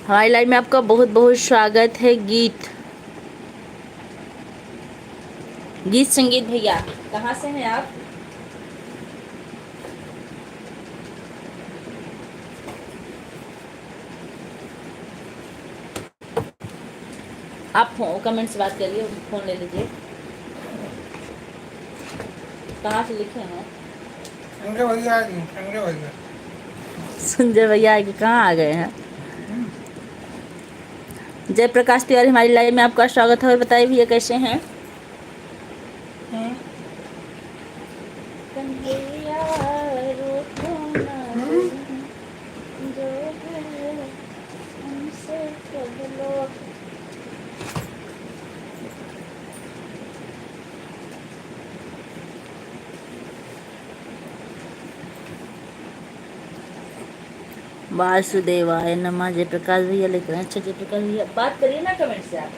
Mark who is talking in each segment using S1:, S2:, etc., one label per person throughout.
S1: हमारी लाइव में आपका बहुत बहुत स्वागत है। गीत गीत संगीत भैया कहाँ से हैं आप? आप कमेंट से बात करिए, फ़ोन ले लीजिए। कहाँ से लिखे हैं?
S2: संजय भैया
S1: संजय भैया कहाँ आ गए हैं? जय प्रकाश तिवारी हमारी लाइव में आपका स्वागत है। और बताइए भैया कैसे हैं? वासुदेवाय नमः। जयप्रकाश भैया लिख रहे हैं। अच्छा जयप्रकाश भैया बात करिए ना कमेंट से, आप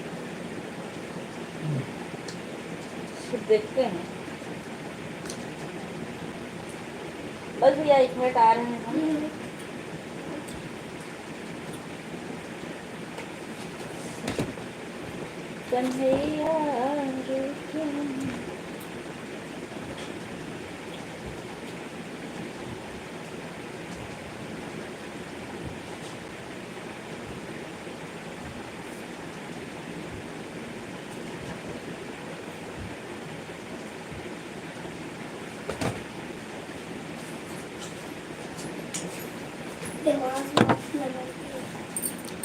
S1: देखते हैं। बस भैया 1 मिनट आ रहे हैं हम। कन्हैया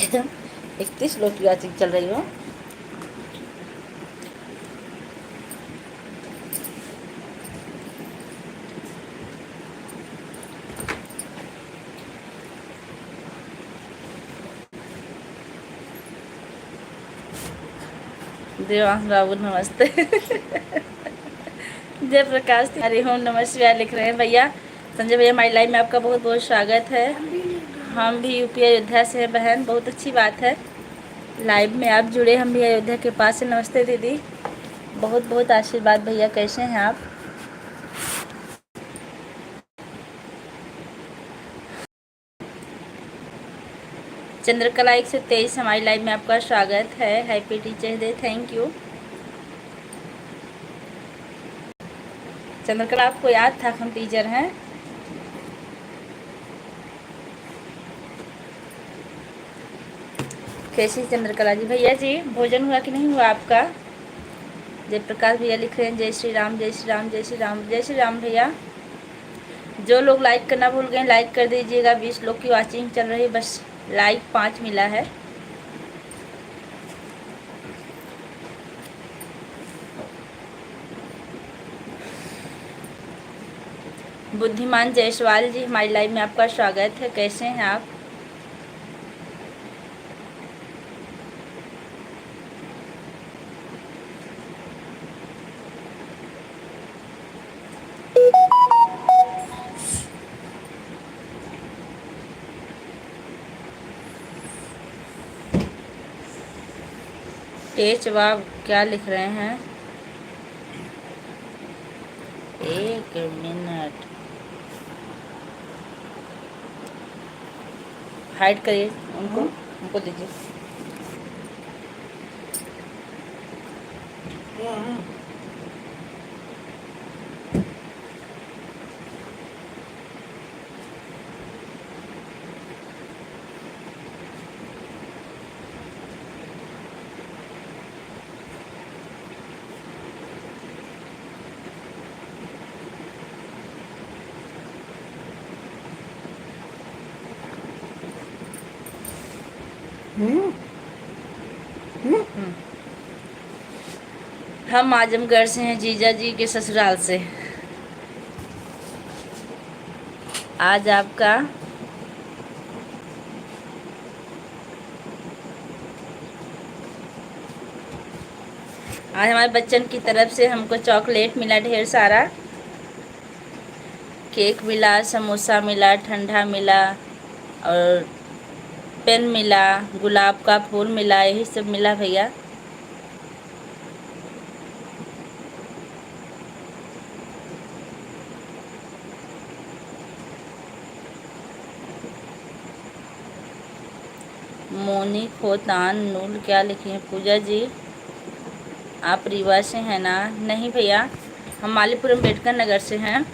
S1: एकदम 31 लोग की बातचीत चल रही हो। देवांश बाबू नमस्ते। जय प्रकाश तिवारी होम नमः शिवाय लिख रहे हैं भैया। संजय भैया हमारी लाइव में आपका बहुत बहुत स्वागत है। हम भी यूपी अयोध्या से हैं बहन, बहुत अच्छी बात है। लाइव में आप जुड़े, हम भी अयोध्या के पास से। नमस्ते दीदी, बहुत बहुत आशीर्वाद भैया। कैसे हैं आप? चंद्रकला 123 हमारी लाइव में आपका स्वागत है। Happy teachers day, thank you. Chandrakala आपको याद था हम टीचर हैं? कैसी चंद्रकला जी? भैया जी भोजन हुआ कि नहीं हुआ आपका? जयप्रकाश भैया लिख रहे हैं जय श्री राम जय श्री राम जय श्री राम जय श्री राम। भैया जो लोग लाइक करना भूल गए लाइक कर दीजिएगा। 20 लोग की वॉचिंग चल रही है, बस लाइक 5 मिला है। बुद्धिमान जायसवाल जी हमारी लाइव में आपका स्वागत है। कैसे हैं आप? तेज जवाब क्या लिख रहे हैं? 1 मिनट, हाइड करिए उनको दीजिए। हम आजमगढ़ से हैं, जीजा जी के ससुराल से। आज आपका आज हमारे बच्चन की तरफ से हमको चॉकलेट मिला, ढेर सारा केक मिला, समोसा मिला, ठंडा मिला और पेन मिला, गुलाब का फूल मिला, यही सब मिला भैया। मोनी खोतान नूल क्या लिखी है पूजा जी? आप रीवा से हैं ना? नहीं भैया, हम मालीपुर अम्बेडकर नगर से हैं।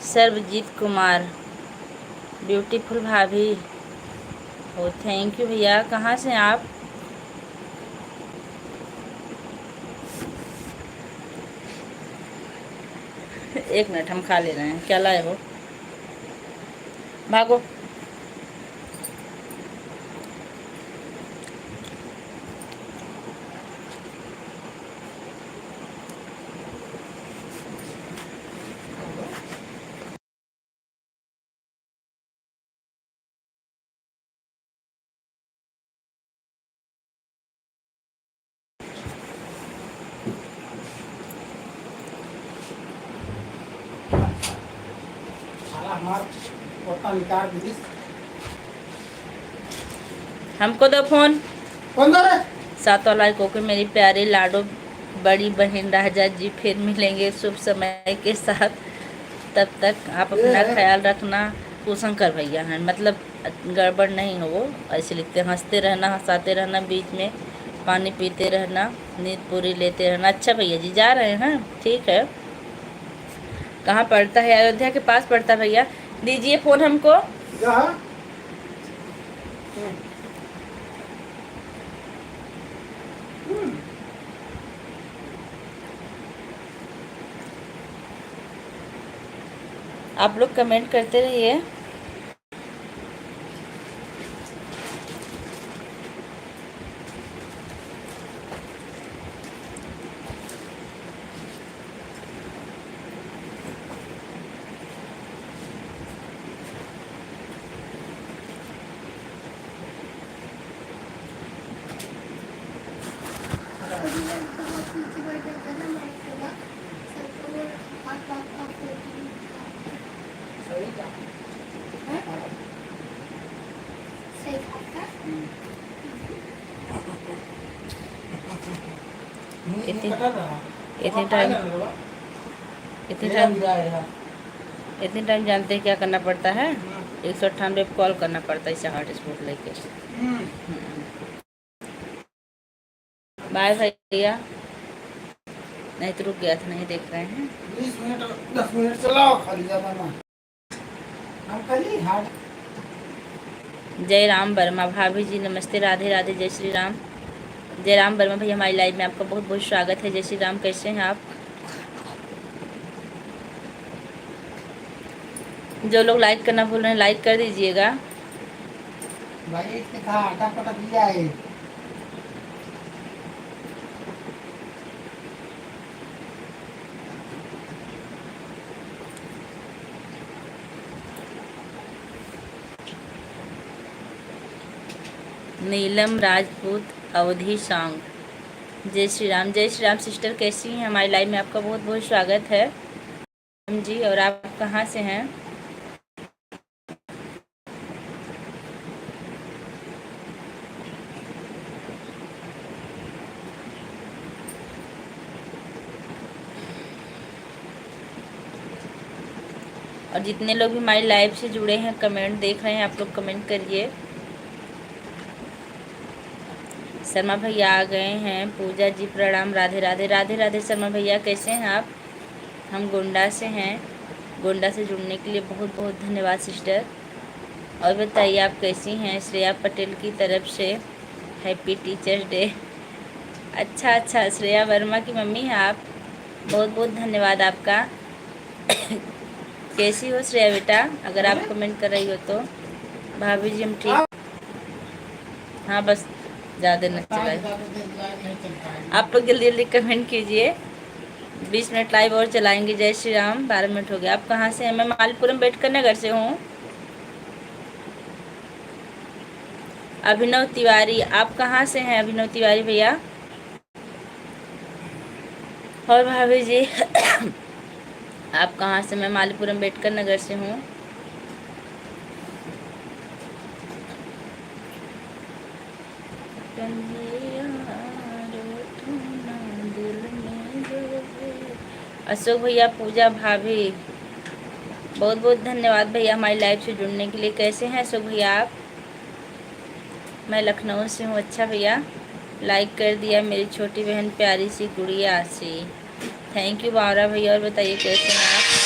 S1: सर्वजीत कुमार, ब्यूटीफुल भाभी। ओ थैंक यू भैया। कहाँ से हैं आप? एक मिनट, हम खा ले रहे हैं। क्या लाए हो? भागो।
S2: साला हमार पोता निकाल दी।
S1: हमको दो फोन।
S2: कौन दो रे?
S1: सात वाला को के मेरी प्यारी लाडो बड़ी बहन राजा जी, फिर मिलेंगे शुभ समय के साथ। तब तक आप अपना ख्याल रखना। शंकर भैया हैं, मतलब गड़बड़ नहीं हो वो, ऐसे लिखते हैं। हंसते रहना, हंसाते रहना, बीच में पानी पीते रहना, नींद पूरी लेते रहना। अच्छा भैया जी, जा रहे हैं? ठीक है। कहाँ पड़ता है? अयोध्या के पास पड़ता है भैया। दीजिए फ़ोन हमको।
S2: क्या है?
S1: आप लोग कमेंट करते रहिए। इतनी टाइम इतनी टाइम जानते हैं क्या करना पड़ता है? 198 कॉल करना पड़ता है इसे हॉटस्पॉट लेके। बाय भैया। नहीं तो रुक गया था, नहीं देख रहे हैं।
S2: 20 मिनट 10 मिनट चलाओ, खाली ज्यादा ना। हम खाली हार्ड।
S1: जय राम वर्मा भाभी जी, नमस्ते, राधे राधे, जय श्री राम। जय राम वर्मा भैया, हमारी लाइव में आपका बहुत बहुत स्वागत है। जय श्री राम। कैसे हैं आप? जो लोग लाइक करना भूल रहे हैं, लाइक कर दीजिएगा।
S2: भाई इसने कहा आटा पटक लिया है।
S1: नीलम राजपूत, अवधि सांग, जय श्री राम। जय श्री राम सिस्टर, कैसी हैं? हमारी लाइव में आपका बहुत बहुत स्वागत है जी। और आप कहाँ से हैं? और जितने लोग भी हमारी लाइव से जुड़े हैं, कमेंट देख रहे हैं, आप लोग कमेंट करिए। शर्मा भैया आ गए हैं। पूजा जी प्रणाम, राधे राधे। राधे राधे शर्मा भैया, कैसे हैं आप? हम गोंडा से हैं। गोंडा से जुड़ने के लिए बहुत बहुत धन्यवाद सिस्टर। और बताइए आप कैसी हैं? श्रेया पटेल की तरफ से हैप्पी टीचर्स डे। अच्छा अच्छा, श्रेया वर्मा की मम्मी हैं आप? बहुत बहुत धन्यवाद आपका। कैसी हो श्रेया बेटा? अगर आप कमेंट कर रही हो तो। भाभी जी हम ठीक। हाँ बस ज़्यादा न चलाए। आप लोग जल्दी जल्दी कमेंट कीजिए। 20 मिनट लाइव और चलाएंगे। जय श्री राम। 12 मिनट हो गया। आप कहाँ से हैं? मैं मालपुरम अम्बेडकर नगर से हूँ। अभिनव तिवारी, आप कहाँ से हैं? अभिनव तिवारी भैया। और भाभी जी आप कहाँ से? मैं मालपुरम अम्बेडकर नगर से हूँ। कन्हैया रोठना दिल अशोक भैया, पूजा भाभी, बहुत बहुत धन्यवाद भैया हमारी लाइव से जुड़ने के लिए। कैसे हैं अशोक भैया आप? मैं लखनऊ से हूँ। अच्छा भैया, लाइक कर दिया मेरी छोटी बहन प्यारी सी गुड़िया सी। थैंक यू बावरा भैया। और बताइए कैसे हैं आप?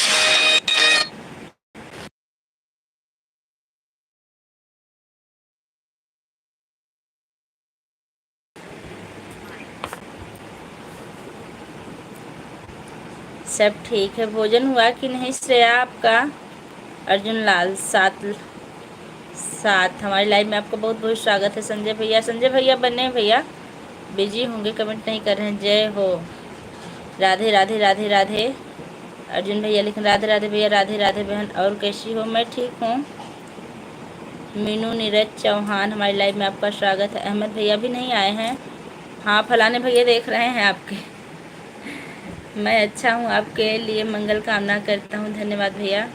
S1: सब ठीक है। भोजन हुआ कि नहीं श्रेया आपका? अर्जुन लाल साथ साथ हमारी लाइव में आपका बहुत बहुत स्वागत है। संजय भैया, संजय भैया बने भैया बिजी होंगे, कमेंट नहीं कर रहे हैं। जय हो, राधे राधे राधे राधे। अर्जुन भैया लिखें राधे राधे भैया, राधे राधे बहन। और कैसी हो? मैं ठीक हूँ। मीनू नीरज चौहान हमारी लाइव में आपका स्वागत है। अहमद भैया भी नहीं आए हैं। हाँ, फलाने भैया देख रहे हैं आपके। मैं अच्छा हूँ, आपके लिए मंगल कामना करता हूँ। धन्यवाद भैया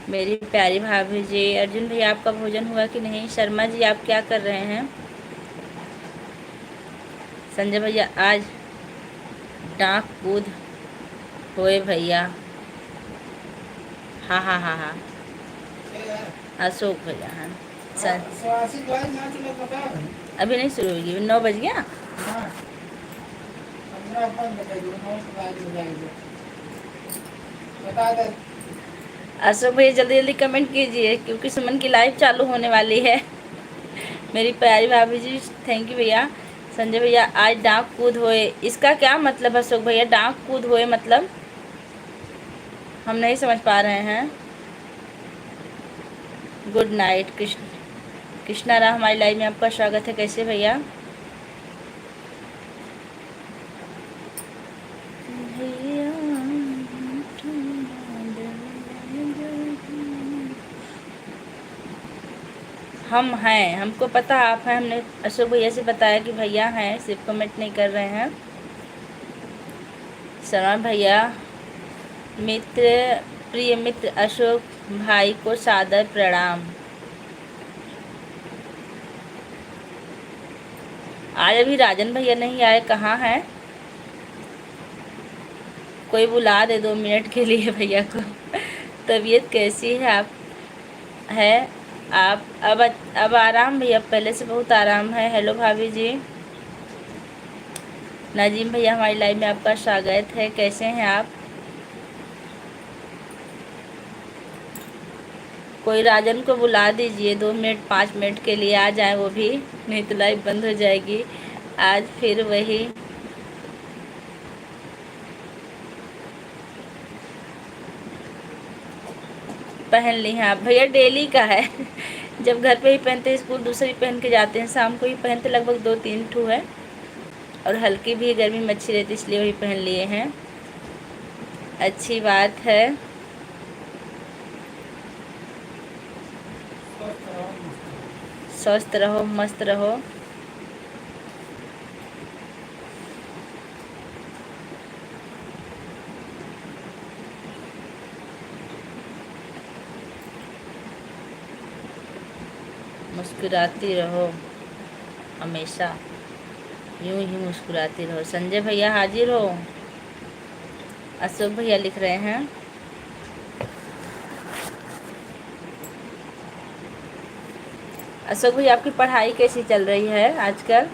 S1: मेरी प्यारी भाभी जी। अर्जुन भैया आपका भोजन हुआ कि नहीं? शर्मा जी आप क्या कर रहे हैं? संजय भैया आज डाक कूद होए भैया। हाँ हाँ हाँ हाँ। अशोक भैया हाँ सर। अभी नहीं शुरू होगी, 9 बज गया। अशोक भैया जल्दी जल्दी कमेंट कीजिए क्योंकि सुमन की लाइव चालू होने वाली है। मेरी प्यारी भाभी जी थैंक यू भैया। संजय भैया आज डाक कूद होए, इसका क्या मतलब है अशोक भैया? डाक कूद होए मतलब हम नहीं समझ पा रहे हैं। गुड नाइट कृष्णा राम हमारी लाइव में आपका स्वागत है। कैसे भैया? हम हैं, हमको पता आप हैं। हमने अशोक भैया से बताया कि भैया हैं, सिर्फ कमेंट नहीं कर रहे हैं। शर्मा भैया मित्र, प्रिय मित्र अशोक भाई को सादर प्रणाम। आज अभी राजन भैया नहीं आए, कहाँ हैं? कोई बुला दे 2 मिनट के लिए भैया को। तबीयत कैसी है आप? है आप अब आराम भैया, पहले से बहुत आराम है। हेलो भाभी जी। नाजिम भैया हमारी लाइव में आपका स्वागत है। कैसे हैं आप? कोई राजन को बुला दीजिए 2 मिनट 5 मिनट के लिए, आ जाए वो भी, नहीं तो लाइव बंद हो जाएगी। आज फिर वही पहन ली हैं आप भैया? डेली का है। जब घर पे ही पहनते हैं, स्कूल दूसरी पहन के जाते हैं, शाम को ही पहनते, लगभग 2-3 ठू है। और हल्की भी गर्मी में अच्छी रहती इसलिए वही पहन लिए हैं। अच्छी बात है। स्वस्थ रहो, मस्त रहो। मुस्कुराती रहो हमेशा, यूं ही मुस्कुराती रहो। संजय भैया हाजिर हो। अशोक भैया लिख रहे हैं अशोक भैया आपकी पढ़ाई कैसी चल रही है आजकल?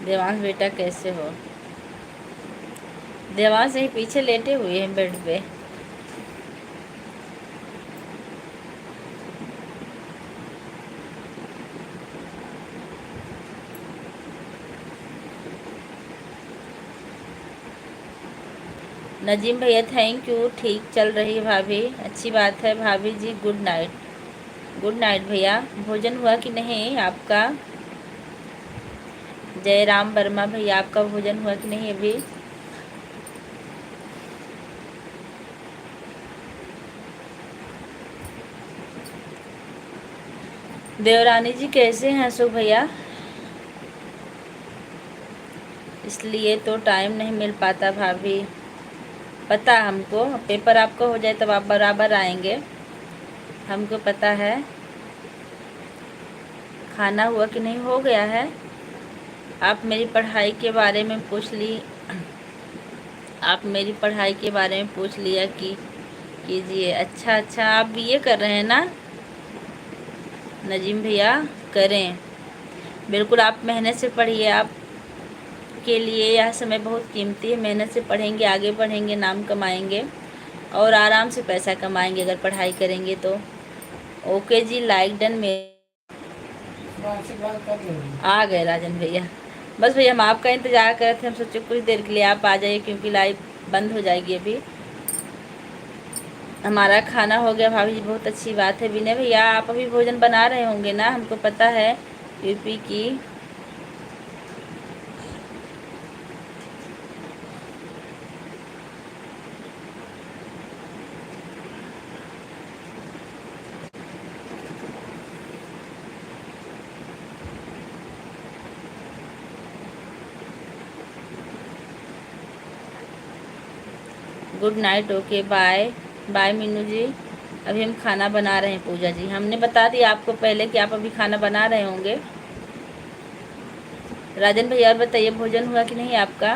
S1: देवांश बेटा कैसे हो? देवांश यहीं पीछे लेटे हुए हैं बेड पे। नजीम भैया थैंक यू, ठीक चल रही है भाभी, अच्छी बात है भाभी जी। Good night. गुड नाइट भैया। भोजन हुआ कि नहीं आपका? जयराम वर्मा भैया आपका भोजन हुआ कि नहीं अभी? देवरानी जी कैसे हैं अशोक भैया? इसलिए तो टाइम नहीं मिल पाता भाभी। पता हमको, पेपर आपको हो जाए तब आप बराबर आएंगे, हमको पता है। खाना हुआ कि नहीं? हो गया है। आप मेरी पढ़ाई के बारे में पूछ ली, आप मेरी पढ़ाई के बारे में पूछ लिया कि कीजिए। अच्छा अच्छा, आप बीए कर रहे हैं ना नजीम भैया? करें, बिल्कुल आप मेहनत से पढ़िए। आप के लिए यह समय बहुत कीमती है। मेहनत से पढ़ेंगे, आगे बढ़ेंगे, नाम कमाएंगे और आराम से पैसा कमाएंगे अगर पढ़ाई करेंगे तो। ओके जी, लाइक डन। में आ गए राजन भैया। बस भैया हम आपका इंतज़ार कर रहे थे, हम सोचे कुछ देर के लिए आप आ जाइए क्योंकि लाइव बंद हो जाएगी अभी। हमारा खाना हो गया भाभी जी, बहुत अच्छी बात है। विनय भैया आप अभी भोजन बना रहे होंगे ना? हमको पता है यूपी की। Good night, okay bye bye Meenu ji. अभी हम खाना बना रहे हैं पूजा जी, हमने बता दिया आपको पहले कि आप अभी खाना बना रहे होंगे। राजन भैया और बताइए भोजन हुआ कि नहीं आपका?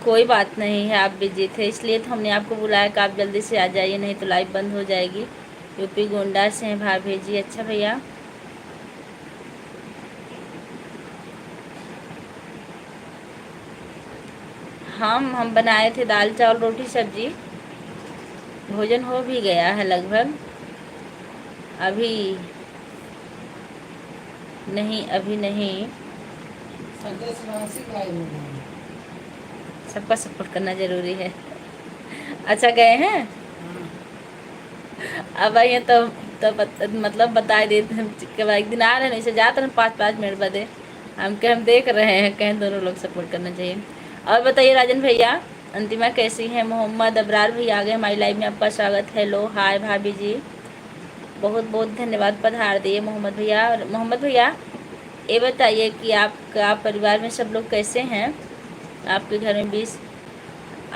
S1: कोई बात नहीं है, आप बिजी थे इसलिए तो हमने आपको बुलाया कि आप जल्दी से आ जाइए, नहीं तो लाइव बंद हो जाएगी। यूपी गोंडा से हैं भाभी जी। अच्छा भैया, हम बनाए थे दाल चावल रोटी सब्जी। भोजन हो भी गया है लगभग। अभी नहीं, अभी नहीं। सबका सपोर्ट करना ज़रूरी है। अच्छा गए हैं? अब आइए तो मतलब बता देते हम कि एक दिन आ रहे हैं, इसे जाते हैं 5-5 मिनट बदे। हम देख रहे हैं, कहीं दोनों लोग सपोर्ट करना चाहिए। और बताइए राजन भैया, अंतिमा कैसी है? मोहम्मद अबरार भैया आ गए हमारी लाइव में, आपका स्वागत है। हेलो हाय भाभी जी, बहुत बहुत धन्यवाद पधार दिए मोहम्मद भैया। और मोहम्मद भैया ये बताइए कि आपका परिवार में सब लोग कैसे हैं? आपके घर में 20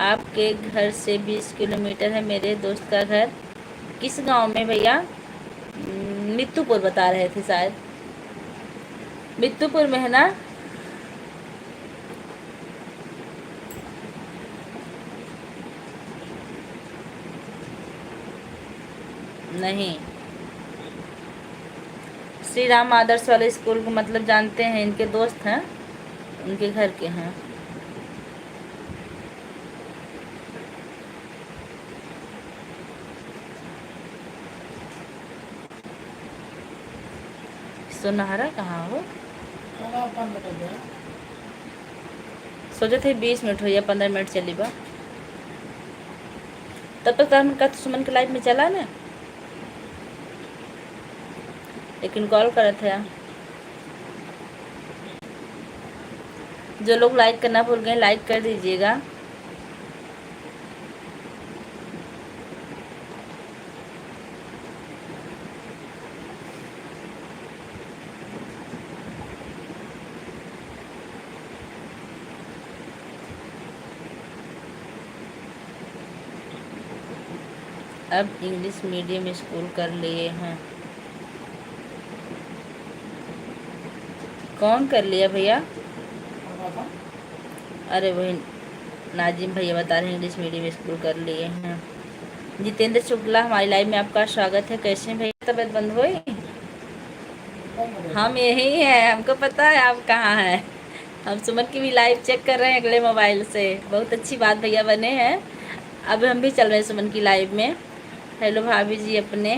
S1: आपके घर से 20 किलोमीटर है मेरे दोस्त का घर। किस गांव में भैया? मित्तुपुर बता रहे थे शायद, मित्तुपुर में है ना? नहीं, श्री राम आदर्श वाले स्कूल को मतलब जानते हैं, इनके दोस्त हैं, उनके घर के हैं। सोनहरा कहाँ हो? सोचे थे 20 मिनट हो या 15 मिनट चली बा, तब तक हम का सुमन के लाइफ में चला ना, लेकिन कॉल करे थे। जो लोग लाइक करना भूल गए लाइक कर दीजिएगा। अब इंग्लिश मीडियम स्कूल कर लिए हैं। कौन कर लिया भैया? अरे वही नाजिम भैया बता रहे हैं इंग्लिश मीडियम स्कूल कर लिए हैं। जितेंद्र शुक्ला हमारी लाइव में आपका स्वागत है। कैसे हैं भैया? तबीयत बंद हुई? हम यही हैं, हमको पता है आप कहाँ हैं। हम सुमन की भी लाइव चेक कर रहे हैं अगले मोबाइल से। बहुत अच्छी बात भैया बने हैं। अब हम भी चल रहे हैं सुमन की लाइव में। हेलो भाभी जी अपने।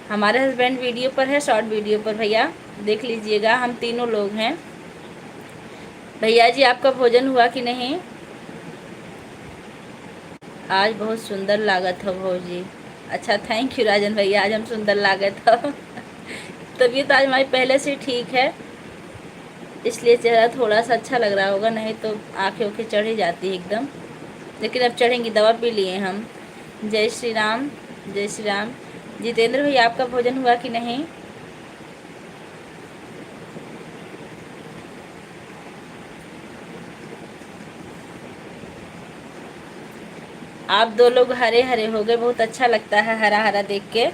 S1: हमारे हस्बैंड वीडियो पर है, शॉर्ट वीडियो पर भैया देख लीजिएगा। हम तीनों लोग हैं। भैया जी आपका भोजन हुआ कि नहीं? आज बहुत सुंदर लागत हो भौजी। अच्छा थैंक यू राजन भैया, आज हम सुंदर लागत हो। तबीयत आज हमारी पहले से ठीक है, इसलिए चेहरा थोड़ा सा अच्छा लग रहा होगा, नहीं तो आँखें उखें चढ़ ही जाती है एकदम, लेकिन अब चढ़ेंगी, दवा पी लिए हम। जय श्री राम, जय श्री राम। जितेंद्र भैया आपका भोजन हुआ कि नहीं? आप दो लोग हरे हरे हो गए, बहुत अच्छा लगता है हरा हरा देख के।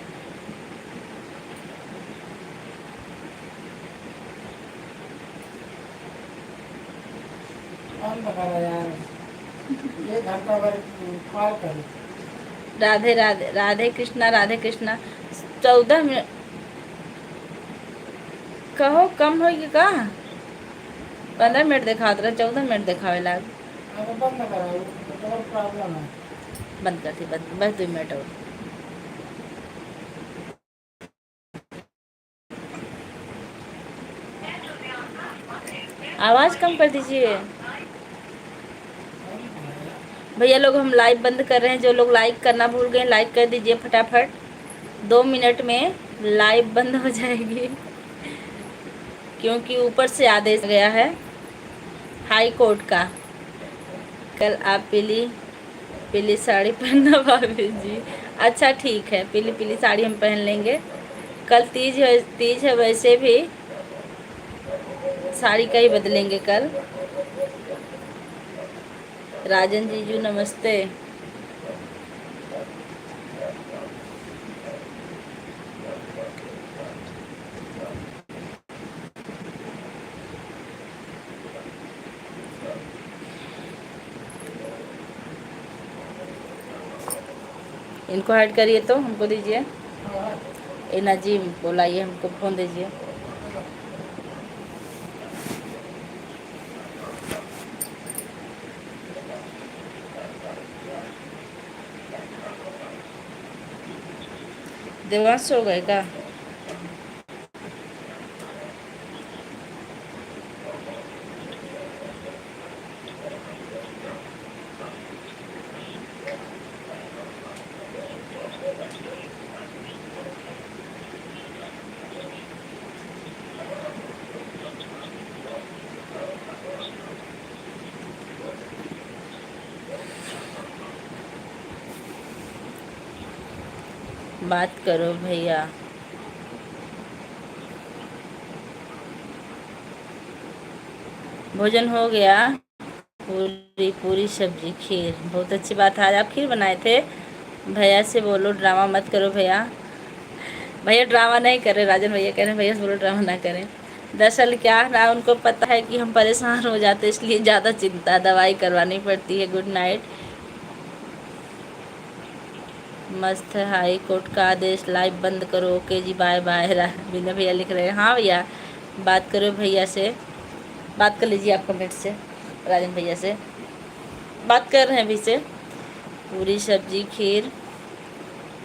S2: कौन बता रहा यार, ये घंटा भर कॉल करो।
S1: राधे राधे, राधे कृष्णा, राधे कृष्णा। 14 मिनट कहो कम हो कि का 15 मिनट दिखा रहा, 14 मिनट दिखावे लाग।
S2: अरे बंद करा, नेटवर्क प्रॉब्लम है।
S1: बंद कर दी, बंद, बस 2 मिनट और। आवाज कम कर दीजिए भैया लोग। हम लाइव बंद कर रहे हैं, जो लोग लाइक करना भूल गए लाइक कर दीजिए फटाफट। 2 मिनट में लाइव बंद हो जाएगी, क्योंकि ऊपर से आदेश गया है हाई कोर्ट का। कल आप पीली पीली साड़ी पहनना भाभी जी। अच्छा ठीक है, पीली पीली साड़ी हम पहन लेंगे। कल तीज है, वैसे भी साड़ी का ही बदलेंगे कल। राजन जीजू नमस्ते। इनको ऐड करिए तो हमको दीजिए। ए नजीम को लाइए, हमको फ़ोन दीजिए। देवांश हो गए का? बात करो भैया। भोजन हो गया? पूरी पूरी सब्जी खीर, बहुत अच्छी बात है। आज आप खीर बनाए थे। भैया से बोलो ड्रामा मत करो भैया। भैया ड्रामा नहीं कर रहे, राजन भैया कह रहे हैं भैया से बोलो ड्रामा ना करें। दरअसल क्या ना, उनको पता है कि हम परेशान हो जाते, इसलिए ज़्यादा चिंता, दवाई करवानी पड़ती है। Good night. मस्त है हाई कोर्ट का आदेश, लाइव बंद करो। ओके जी, बाय बाय। विनय भैया लिख रहे हैं। हाँ भैया, बात करो भैया से, बात कर लीजिए आप कमेंट से। राजन भैया से बात कर रहे हैं अभी से। पूरी सब्जी खीर।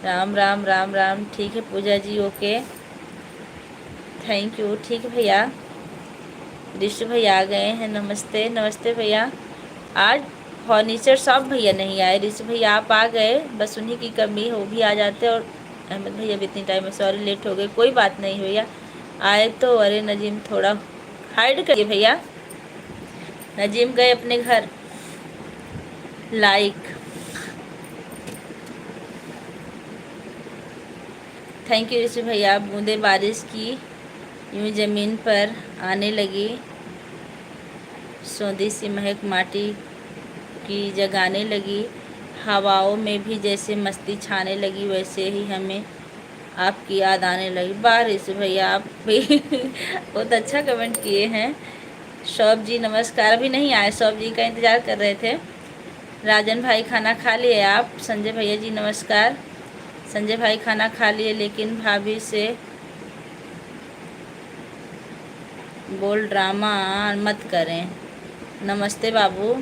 S1: राम राम राम राम। ठीक है पूजा जी, ओके थैंक यू। ठीक है भैया। ऋषि भैया आ गए हैं, नमस्ते नमस्ते भैया। आज फर्नीचर सब भैया नहीं आए, ऋषि भैया आप आ गए, बस उन्हीं की कमी हो, भी आ जाते। और अहमद भैया भी इतनी टाइम में, सॉरी लेट हो गए, कोई बात नहीं भैया। आए तो। अरे नजीम थोड़ा हाइड करिए भैया। नजीम गए अपने घर। लाइक, थैंक यू ऋषि भैया। बूंदे बारिश की यूं ज़मीन पर आने लगी, सौंधी सी महक माटी की जगाने लगी। हवाओं में भी जैसे मस्ती छाने लगी, वैसे ही हमें आपकी याद आने लगी। बारिश भैया आप भी बहुत अच्छा कमेंट किए हैं। शौब जी नमस्कार। अभी नहीं आए, शौब जी का इंतज़ार कर रहे थे। राजन भाई खाना खा लिए आप? संजय भैया जी नमस्कार। संजय भाई खाना खा लिए, लेकिन भाभी से बोल ड्रामा मत करें। नमस्ते बाबू।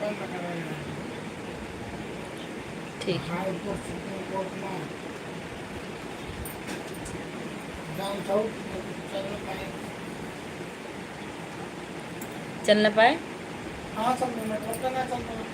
S2: बंद करा यार।
S1: ठीक है।
S2: हाई कोर्ट सुप्रीम कोर्ट में डाउन साउथ चल पाए।
S1: चल न पाए?
S2: हाँ सब नेटवर्क का ना चल रहा।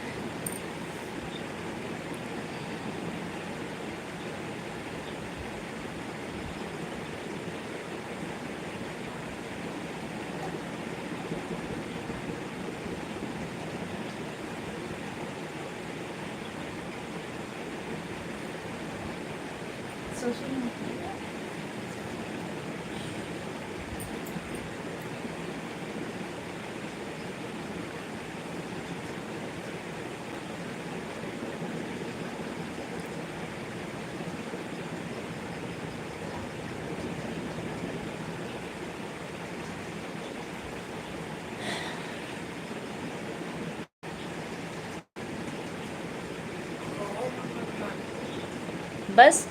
S1: बस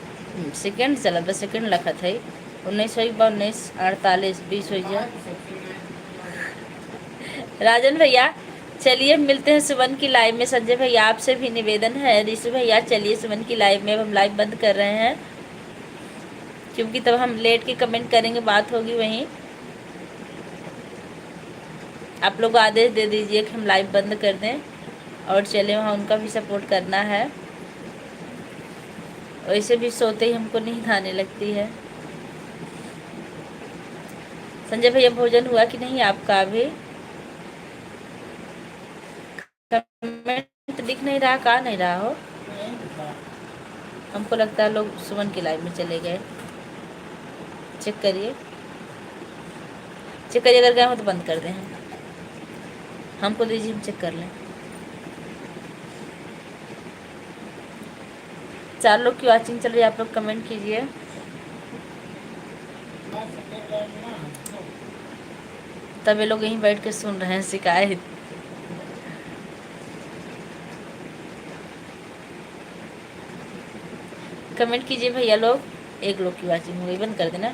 S1: सेकंड चला, बस सेकंड लखत है 19 हो 19 48 20 हो जा। राजन भैया चलिए मिलते हैं सुमन की लाइव में। संजय भैया आपसे भी निवेदन है। ऋषि भैया चलिए सुमन की लाइव में, अब हम लाइव बंद कर रहे हैं क्योंकि तब हम लेट के कमेंट करेंगे, बात होगी वहीं। आप लोग आदेश दे दीजिए कि हम लाइव बंद कर दें और चले वहाँ, उनका भी सपोर्ट करना है। वैसे भी सोते ही हमको नींद आने लगती है। संजय भैया भोजन हुआ कि नहीं आपका? अभी कमेंट दिख नहीं रहा, कहाँ नहीं रहा हो? हमको लगता है लोग सुमन की लाइव में चले गए। चेक करिए, चेक करिए, अगर गए हो तो बंद कर दें। हमको दीजिए, हम चेक कर लें। 4 लोग की वॉचिंग चल रही है, आप लोग कमेंट कीजिए। तब ये लोग यहीं बैठ के सुन रहे हैं शिकायत। कमेंट कीजिए भैया लोग। 1 लोग की वॉचिंग हो गई, बंद कर देना।